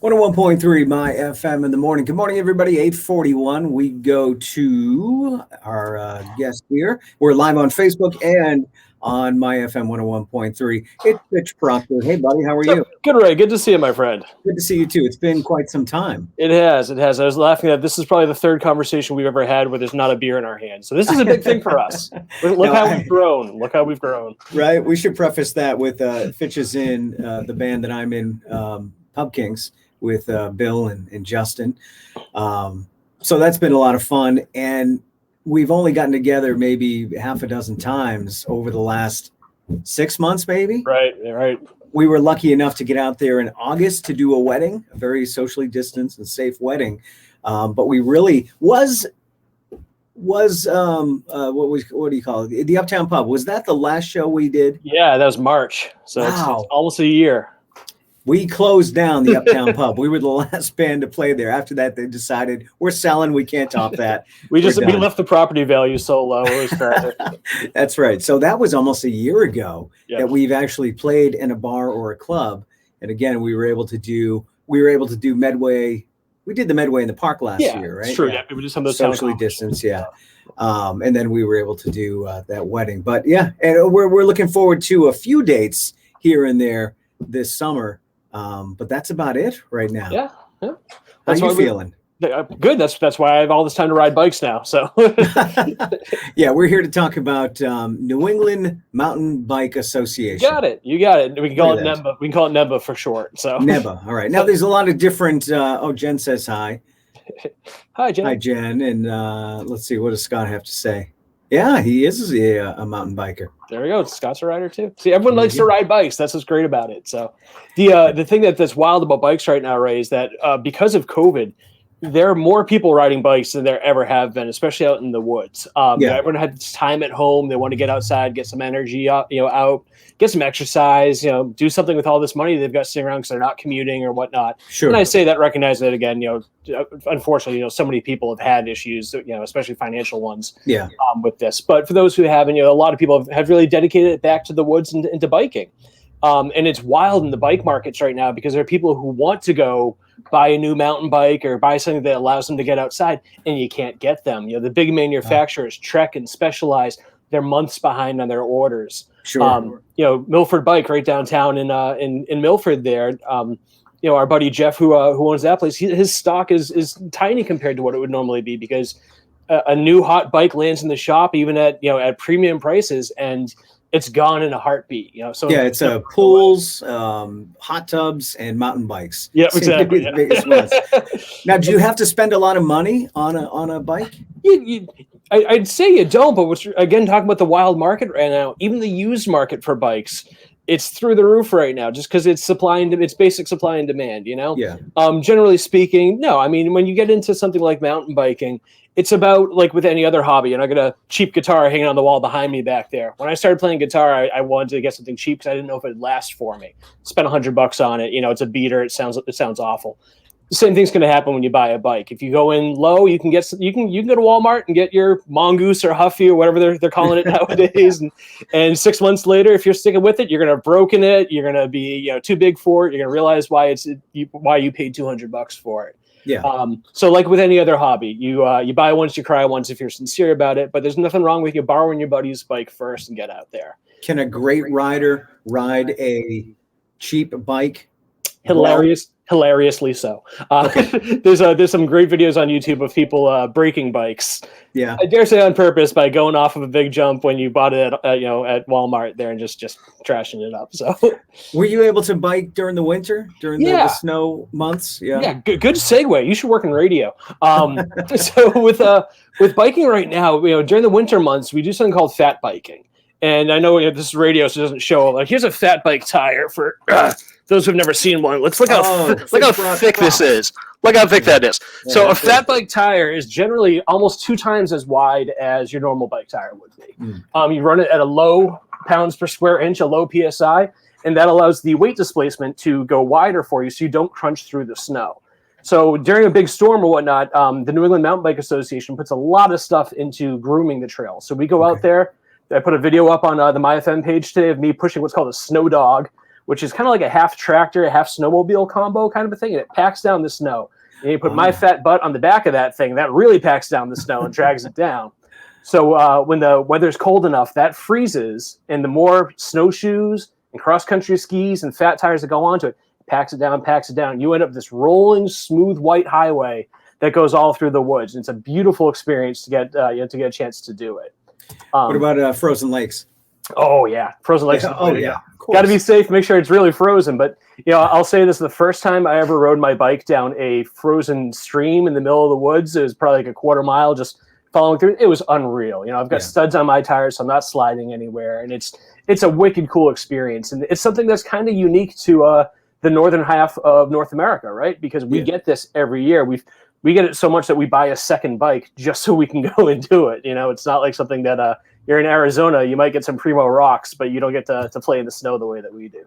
101.3 MyFM in the morning. Good morning, everybody. 8:41. We go to our guest here. We're live on Facebook and on MyFM 101.3. It's Fitch Proctor. Hey, buddy, how are you? Good, Ray. Good to see you, my friend. Good to see you, too. It's been quite some time. It has. I was laughing that this is probably the third conversation we've ever had where there's not a beer in our hands. So this is a big thing for us. Look how we've grown. Look how we've grown. Right. We should preface that with Fitch is in the band that I'm in, Pub Kings, with Bill and Justin. So that's been a lot of fun. And we've only gotten together maybe half a dozen times over the last 6 months, maybe. Right. We were lucky enough to get out there in August to do a wedding, a very socially distanced and safe wedding. But we really what do you call it? The Uptown Pub. Was that the last show we did? Yeah, that was March. So wow. It's almost a year. We closed down the Uptown Pub. We were the last band to play there. After that, they decided we're selling. We can't top that. we left the property value so low. It was tragic. That's right. So that was almost a year ago that we've actually played in a bar or a club. And again, we were able to do Medway. We did the Medway in the park last year, right? True. Yeah, we did some of those socially distanced. Yeah. And then we were able to do that wedding. But yeah, and we're looking forward to a few dates here and there this summer. But that's about it right now. Yeah. How are you feeling? Good. That's why I have all this time to ride bikes now. So yeah, we're here to talk about New England Mountain Bike Association. You got it. We can call it NEMBA. We can call it NEMBA for short. So NEMBA. All right. Now there's a lot of different. Jen says hi. Hi, Jen. Hi, Jen. And let's see, what does Scott have to say? Yeah, he is a mountain biker. There we go. Scott's a rider too. See, everyone likes to ride bikes. That's what's great about it. So the thing that's wild about bikes right now, Ray, is that because of COVID, there are more people riding bikes than there ever have been, especially out in the woods. Everyone had time at home. They want to get outside, get some energy out, get some exercise, do something with all this money they've got sitting around because they're not commuting or whatnot. Sure. And I say that, recognize that again, unfortunately, so many people have had issues, especially financial ones with this. But for those who haven't, a lot of people have really dedicated it back to the woods and into biking. And it's wild in the bike markets right now because there are people who want to go buy a new mountain bike or buy something that allows them to get outside, and you can't get them. The big manufacturers, Trek and Specialized, they're months behind on their orders. Sure. Milford Bike right downtown in Milford there. Our buddy Jeff, who owns that place, his stock is tiny compared to what it would normally be because a new hot bike lands in the shop, even at premium prices, and it's gone in a heartbeat. So it's pools, hot tubs, and mountain bikes. Yeah, exactly. The biggest ones. Now, do you have to spend a lot of money on a bike? I'd say you don't, but again, talking about the wild market right now, even the used market for bikes, it's through the roof right now, just because it's it's basic supply and demand. Yeah. Generally speaking, no. I mean, when you get into something like mountain biking, it's about like with any other hobby. And I got a cheap guitar hanging on the wall behind me back there. When I started playing guitar, I wanted to get something cheap because I didn't know if it'd last for me. Spent $100 on it. It's a beater. It sounds awful. The same thing's going to happen when you buy a bike. If you go in low, you can go to Walmart and get your Mongoose or Huffy or whatever they're calling it nowadays. And 6 months later, if you're sticking with it, you're going to have broken it. You're going to be too big for it. You're going to realize why you paid $200 for it. Yeah. So like with any other hobby, you buy once, you cry once if you're sincere about it. But there's nothing wrong with you borrowing your buddy's bike first and get out there. Can a great rider ride a cheap bike? Hilariously so. There's some great videos on YouTube of people breaking bikes. Yeah, I dare say on purpose by going off of a big jump when you bought it at Walmart there and just trashing it up. So, were you able to bike during the winter during the snow months? Yeah. Good segue. You should work in radio. So with biking right now, during the winter months, we do something called fat biking. And I know this is radio, so it doesn't show. Like, here's a fat bike tire for those who've never seen one. Let's look how thick this is. Look how thick that is. Yeah, so a fat bike tire is generally almost 2 times as wide as your normal bike tire would be. You run it at a low pounds per square inch, a low PSI, and that allows the weight displacement to go wider for you so you don't crunch through the snow. So during a big storm or whatnot, the New England Mountain Bike Association puts a lot of stuff into grooming the trail. So we go out there. I put a video up on the MyFM page today of me pushing what's called a snow dog, which is kind of like a half tractor, half snowmobile combo kind of a thing, and it packs down the snow. And you put my fat butt on the back of that thing, that really packs down the snow and drags it down. So when the weather's cold enough, that freezes, and the more snowshoes and cross-country skis and fat tires that go onto it, packs it down. You end up with this rolling, smooth, white highway that goes all through the woods. And it's a beautiful experience to get a chance to do it. What about frozen lakes? Oh yeah, frozen lakes. Yeah, oh yeah, got to be safe. Make sure it's really frozen. But I'll say this: the first time I ever rode my bike down a frozen stream in the middle of the woods, it was probably like a quarter mile, just following through. It was unreal. I've got studs on my tires, so I'm not sliding anywhere, and it's a wicked cool experience, and it's something that's kind of unique to the northern half of North America, right? Because we get this every year. We get it so much that we buy a second bike just so we can go and do it. It's not like something that you're in Arizona, you might get some primo rocks, but you don't get to play in the snow the way that we do.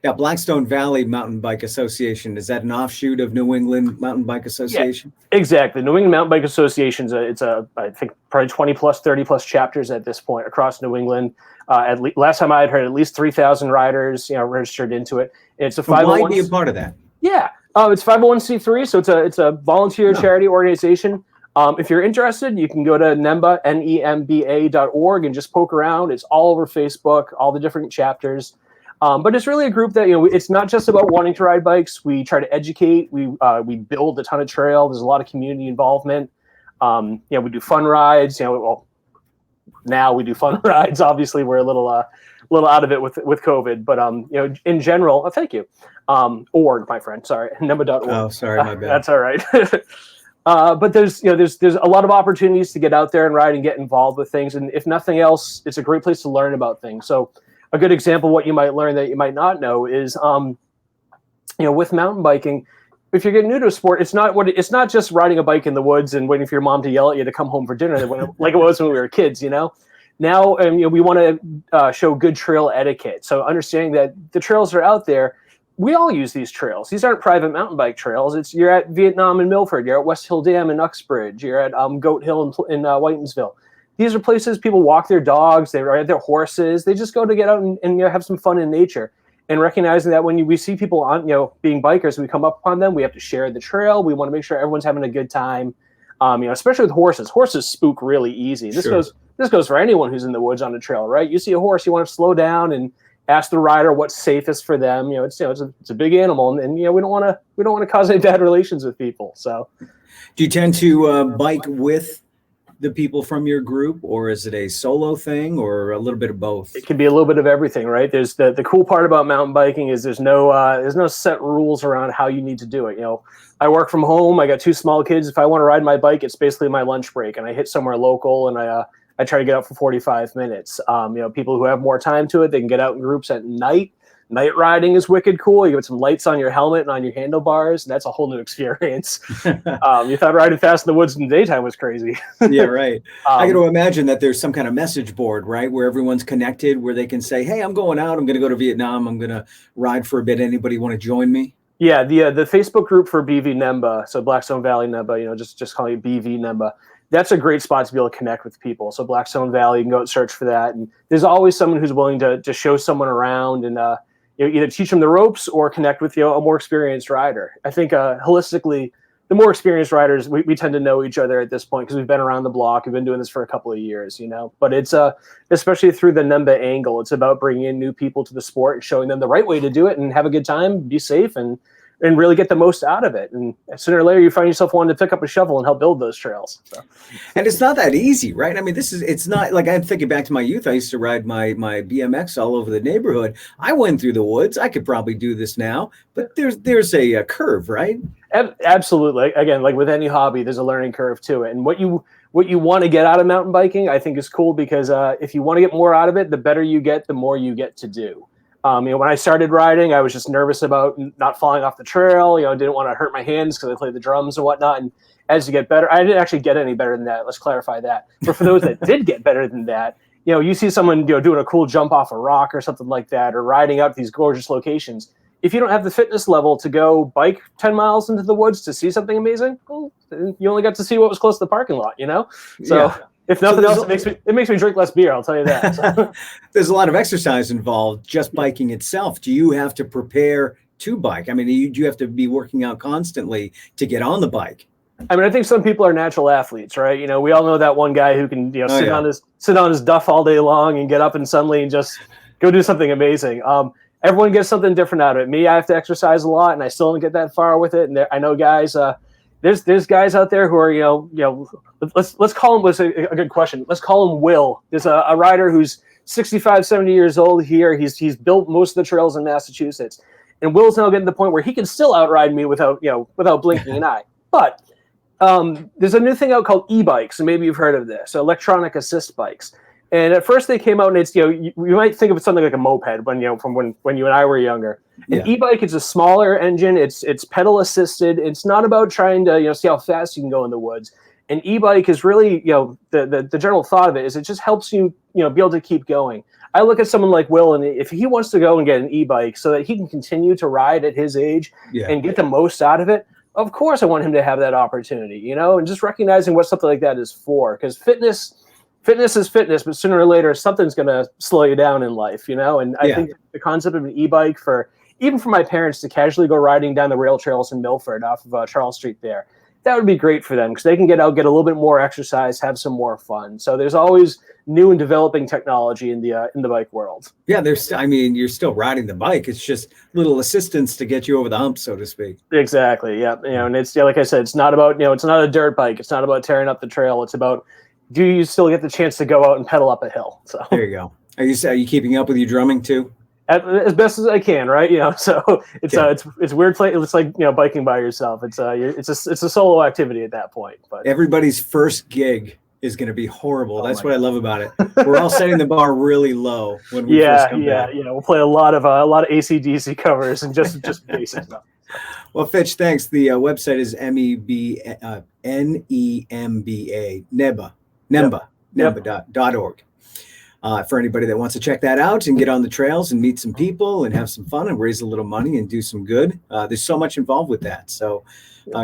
Yeah, Blackstone Valley Mountain Bike Association, is that an offshoot of New England Mountain Bike Association? Yeah, exactly. New England Mountain Bike Association, it's I think probably 20 plus, 30 plus chapters at this point across New England. Last time I had heard, at least 3,000 riders, registered into it. It's a 501. Why be a part of that? Yeah, it's 501c3, so it's a volunteer charity organization. If you're interested, you can go to nemba.org and just poke around. It's all over Facebook, all the different chapters. But it's really a group that, it's not just about wanting to ride bikes. We try to educate. We build a ton of trail. There's a lot of community involvement. We do fun rides. Now we do fun rides. Obviously, we're a little out of it with COVID. But in general, thank you. Org, my friend. Sorry, nemba.org. Oh, sorry, my bad. That's all right. But there's a lot of opportunities to get out there and ride and get involved with things. And if nothing else, it's a great place to learn about things. So a good example of what you might learn that you might not know is, with mountain biking, if you're getting new to a sport, it's not just riding a bike in the woods and waiting for your mom to yell at you to come home for dinner like it was when we were kids, Now, we want to show good trail etiquette. So understanding that the trails are out there, we all use these trails. These aren't private mountain bike trails. You're at Vietnam and Milford. You're at West Hill Dam in Uxbridge. You're at Goat Hill in Whitensville. These are places people walk their dogs. They ride their horses. They just go to get out and have some fun in nature. And recognizing that when we see people on, being bikers, we come up upon them. We have to share the trail. We want to make sure everyone's having a good time. Especially with horses. Horses spook really easy. This goes for anyone who's in the woods on a trail, right? You see a horse, you want to slow down and ask the rider what's safest for them. It's a big animal, and we don't want to cause any bad relations with people. So, do you tend to bike with the people from your group, or is it a solo thing, or a little bit of both? It can be a little bit of everything, right? There's the cool part about mountain biking is there's no set rules around how you need to do it. I work from home. I got 2 small kids. If I want to ride my bike, it's basically my lunch break, and I hit somewhere local, and I try to get out for 45 minutes. People who have more time to it, they can get out in groups at night. Night riding is wicked cool. You get some lights on your helmet and on your handlebars. And that's a whole new experience. You thought riding fast in the woods in the daytime was crazy. Yeah, right. I got to imagine that there's some kind of message board, right, where everyone's connected, where they can say, hey, I'm going out. I'm going to go to Vietnam. I'm going to ride for a bit. Anybody want to join me? Yeah, the Facebook group for BV Nemba, so Blackstone Valley Nemba, just calling it BV Nemba. That's a great spot to be able to connect with people. So Blackstone Valley, you can go and search for that. And there's always someone who's willing to show someone around and either teach them the ropes or connect with a more experienced rider. I think holistically, the more experienced riders, we tend to know each other at this point because we've been around the block. We've been doing this for a couple of years, But it's especially through the Nemba angle, it's about bringing in new people to the sport and showing them the right way to do it and have a good time, be safe, and really get the most out of it. And sooner or later, you find yourself wanting to pick up a shovel and help build those trails. So. And it's not that easy, right? I mean, it's not like I'm thinking back to my youth. I used to ride my BMX all over the neighborhood. I went through the woods. I could probably do this now, but there's a curve, right? Absolutely. Again, like with any hobby, there's a learning curve to it. And what you want to get out of mountain biking, I think is cool because if you want to get more out of it, the better you get, the more you get to do. When I started riding, I was just nervous about not falling off the trail. Didn't want to hurt my hands because I played the drums and whatnot. And as you get better, I didn't actually get any better than that. Let's clarify that. But for those that did get better than that, you see someone doing a cool jump off a rock or something like that, or riding out these gorgeous locations. If you don't have the fitness level to go bike 10 miles into the woods to see something amazing, well, you only got to see what was close to the parking lot. So. Yeah. If nothing else, it makes me drink less beer. I'll tell you that. So. There's a lot of exercise involved, just biking itself. Do you have to prepare to bike? I mean, do you have to be working out constantly to get on the bike? I mean, I think some people are natural athletes, right? You know, we all know that one guy who can, sit on his duff all day long and get up and suddenly just go do something amazing. Everyone gets something different out of it. Me, I have to exercise a lot, and I still don't get that far with it. And I know guys. There's guys out there who are let's call him. What's a good question? Let's call him Will. There's a rider who's 65, 70 years old here. He's built most of the trails in Massachusetts, and Will's now getting to the point where he can still outride me without blinking an eye. But there's a new thing out called e-bikes, and maybe you've heard of this, electronic assist bikes. And at first they came out, and it's you might think of it something like a moped when you and I were younger. An e-bike is a smaller engine. It's pedal assisted. It's not about trying to see how fast you can go in the woods. An e-bike is really the general thought of it is it just helps you be able to keep going. I look at someone like Will, and if he wants to go and get an e-bike so that he can continue to ride at his age and get the most out of it, of course I want him to have that opportunity. And just recognizing what something like that is for, because fitness is fitness, but sooner or later something's going to slow you down in life, and I think the concept of an e-bike even for my parents to casually go riding down the rail trails in Milford off of Charles Street there, that would be great for them because they can get out, get a little bit more exercise, have some more fun. So there's always new and developing technology in the bike world. Yeah, you're still riding the bike. It's just little assistance to get you over the hump, so to speak. Exactly. Yeah. And it's like I said, it's not about it's not a dirt bike. It's not about tearing up the trail. It's about, do you still get the chance to go out and pedal up a hill? So there you go. Are you keeping up with your drumming too? As best as I can, right? So it's weird. It's like biking by yourself. It's a solo activity at that point. But everybody's first gig is going to be horrible. That's what I love about it. We're all setting the bar really low when we first come back. We'll play a lot of AC/DC covers and just basic stuff. Well, Fitch, thanks. The website is nemba.org. For anybody that wants to check that out and get on the trails and meet some people and have some fun and raise a little money and do some good. There's so much involved with that. So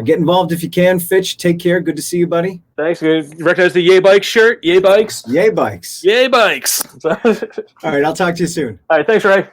get involved if you can. Fitch, take care. Good to see you, buddy. Thanks. You recognize the Yay Bike shirt? Yay Bikes? Yay Bikes. Yay Bikes. All right. I'll talk to you soon. All right. Thanks, Ray.